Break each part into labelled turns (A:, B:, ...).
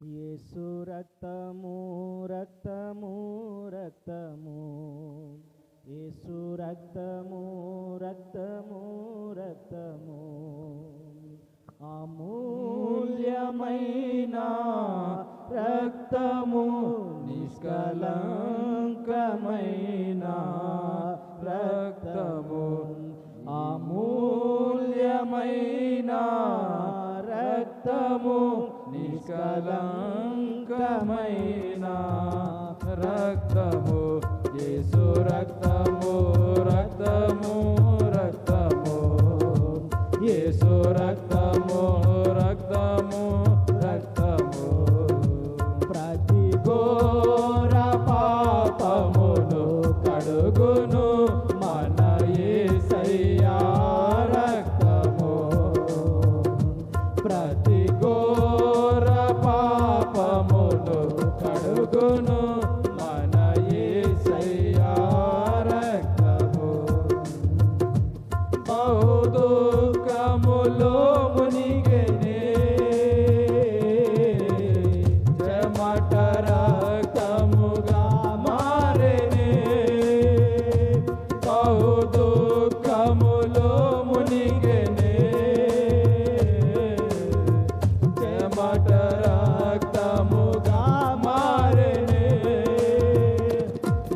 A: యేసు రక్తము రక్తము రక్తము, యేసు రక్తము రక్తము రక్తము, అమూల్యమైన రక్తము, నిష్కలంకమైన రక్తము, అమూల్యమైన రక్తము, నిష్కలంకమైన రక్తము, యేసు రక్తము రక్తము రక్తము, యేసు రక్తము రక్తము రక్తము, ప్రతి ఘోర పాపమును కడుగును మన యేసయ్యా రక్తము, ప్రతి ఘోర పాపమును కడుగును మన యేసయ్యా రక్తము, బహు దుఃఖములో మునిగెనే చెమట రక్తముగా మారెనే, బహు దుఃఖములో మునిగెనే చెమట రక్తముగా మారెనే,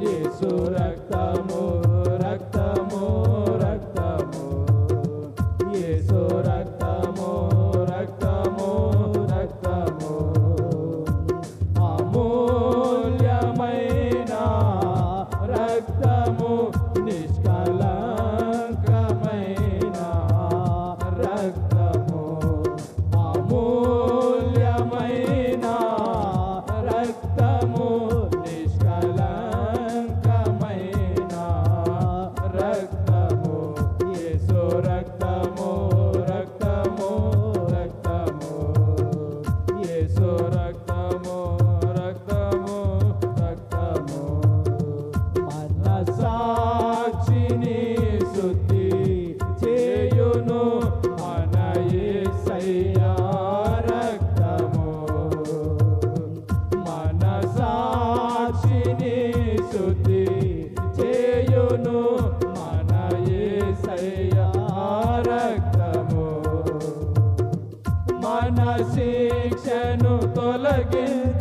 A: యేసు రక్తము రక్తము రక్తము, యేసు రక్తము రక్తము రక్తము, అమూల్యమైన రక్తము, నిష్కలంకమైన రక్తము, అమూల్యమైన రక్తము, నిష్కలంకమైన రక్తము, యేసు రక్తము రక్తము రక్తము, యేసు రక్తము రక్తము రక్తము, మన సాక్షిని శుద్ధి చేయును మన యేసయ్యా రక్తము, మన సాక్షిని శుద్ధి చేయును మన యేసయ్యా రక్తము, మన శిక్షను తొలగించు